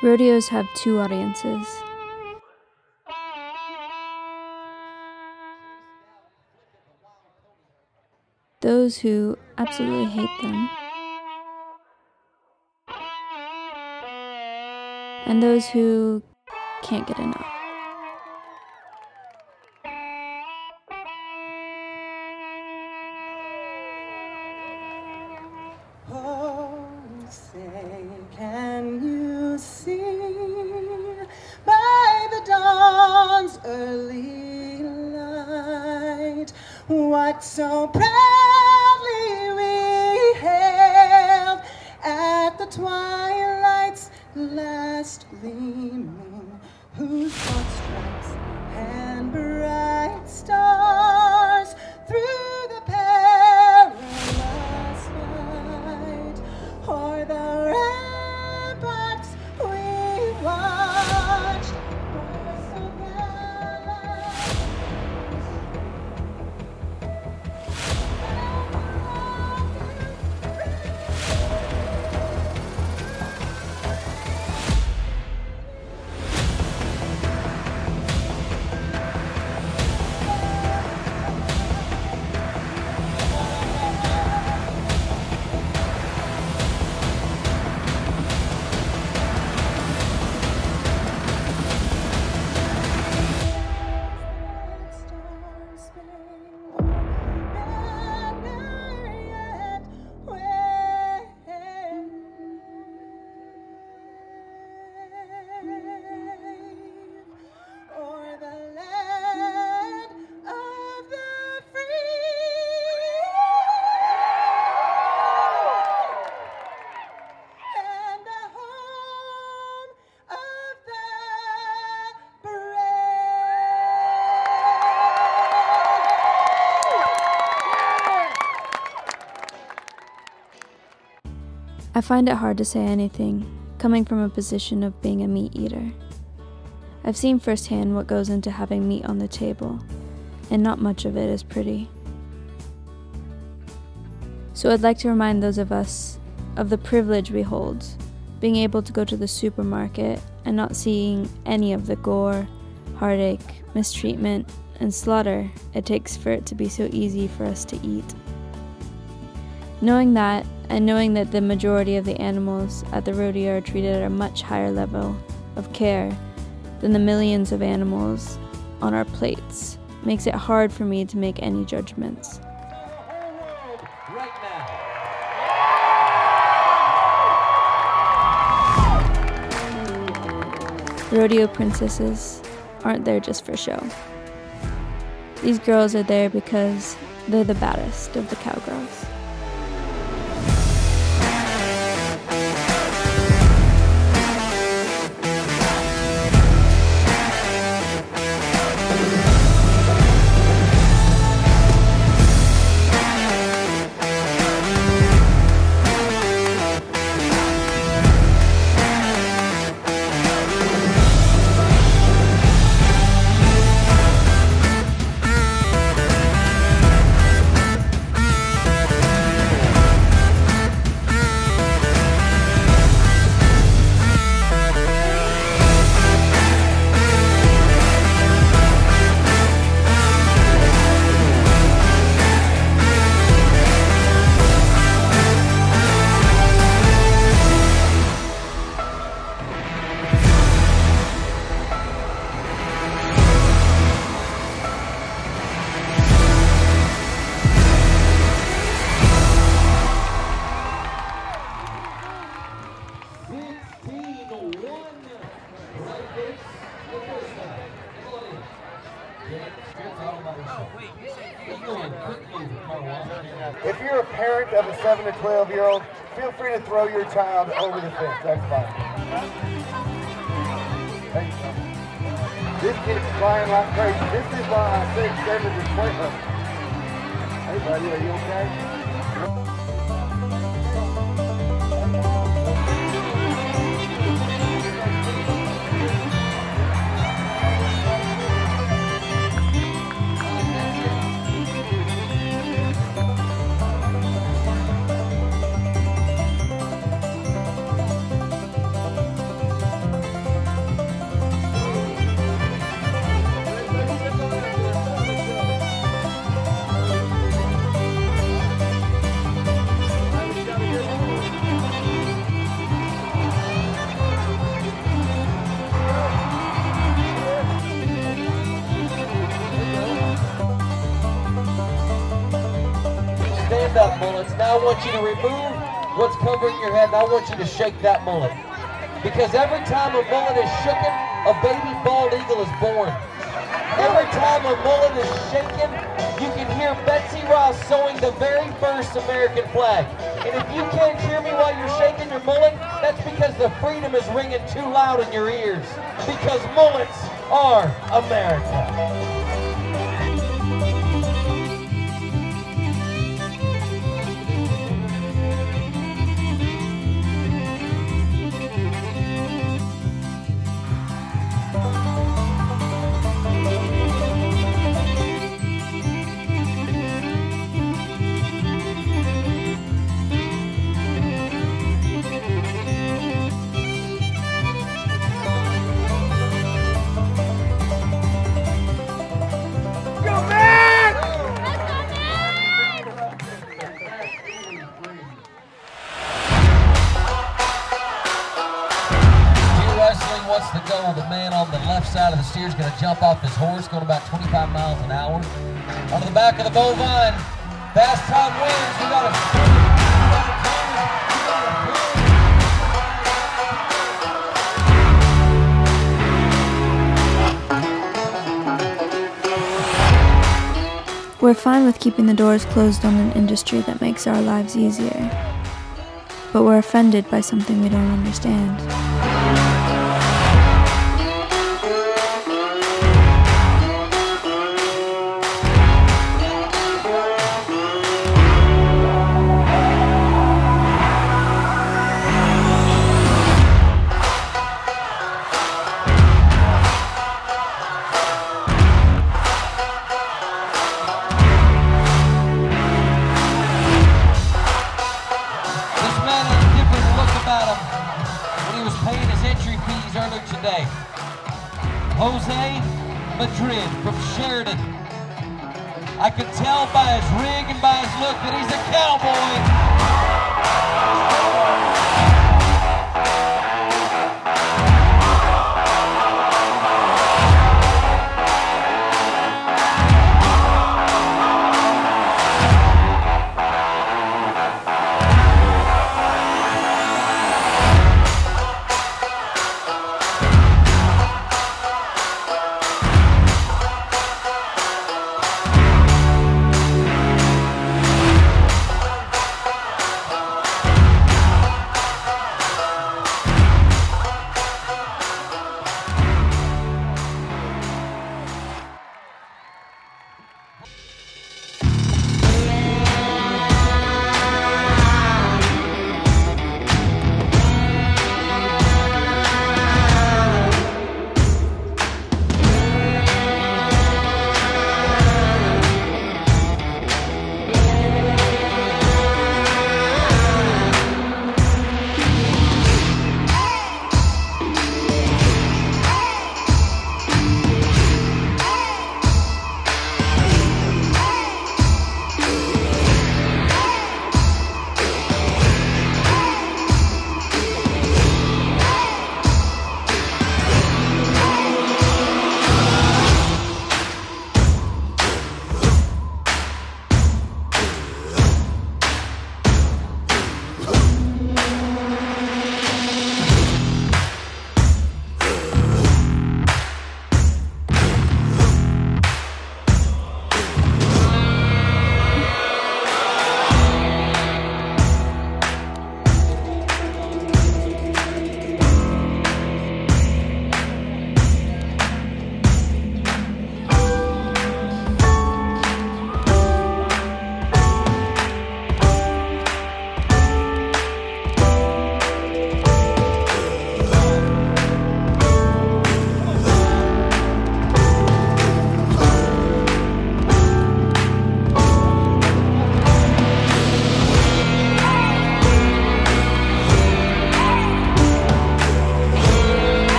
Rodeos have two audiences. Those who absolutely hate them, and those who can't get enough. Oh, say, can you see by the dawn's early light what so proudly we hailed at the twilight's last gleaming, whose broad stripes and bright stars through the perilous fight o'er the ramparts we watched were so gallant. I find it hard to say anything, coming from a position of being a meat eater. I've seen firsthand what goes into having meat on the table, and not much of it is pretty. So I'd like to remind those of us of the privilege we hold, being able to go to the supermarket and not seeing any of the gore, heartache, mistreatment, and slaughter it takes for it to be so easy for us to eat. Knowing that, and knowing that the majority of the animals at the rodeo are treated at a much higher level of care than the millions of animals on our plates, makes it hard for me to make any judgments. Right now. Rodeo princesses aren't there just for show. These girls are there because they're the baddest of the cowgirls. If you're a parent of a 7 to 12-year-old, feel free to throw your child over the fence. That's fine. Thank you. This kid's flying like crazy. This is why I said 7 to 12. Hey, buddy, are you okay? I want you to remove what's covering your head, and I want you to shake that mullet. Because every time a mullet is shooken, a baby bald eagle is born. Every time a mullet is shaken, you can hear Betsy Ross sewing the very first American flag. And if you can't hear me while you're shaking your mullet, that's because the freedom is ringing too loud in your ears. Because mullets are America. What's the goal? The man on the left side of the steer is going to jump off his horse, going about 25 miles an hour. Onto the back of the bovine. Fast time wins. We got We're fine with keeping the doors closed on an industry that makes our lives easier. But we're offended by something we don't understand. Madrid from Sheridan. I could tell by his rig and by his look that he's a cowboy.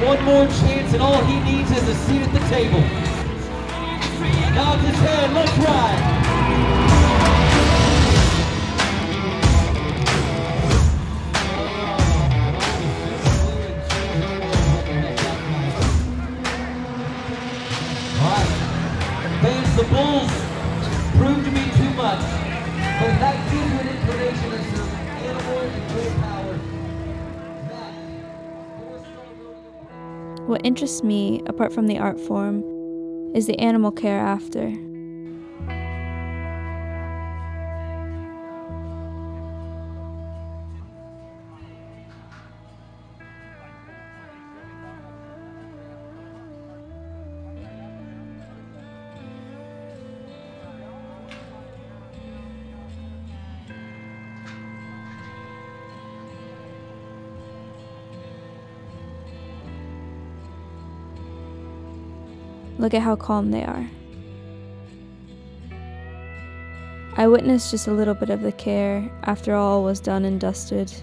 One more chance, and all he needs is a seat at the table. Nods his head, let's ride. much. But that gives you an inclination of some animal and bull power. What interests me, apart from the art form, is the animal care after. Look at how calm they are. I witnessed just a little bit of the care after all was done and dusted.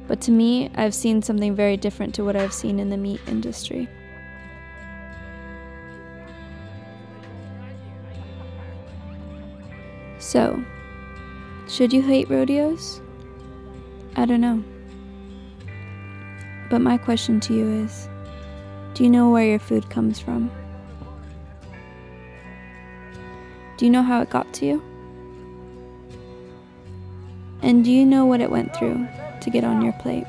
But to me, I've seen something very different to what I've seen in the meat industry. So, should you hate rodeos? I don't know. But my question to you is, do you know where your food comes from? Do you know how it got to you? And do you know what it went through to get on your plate?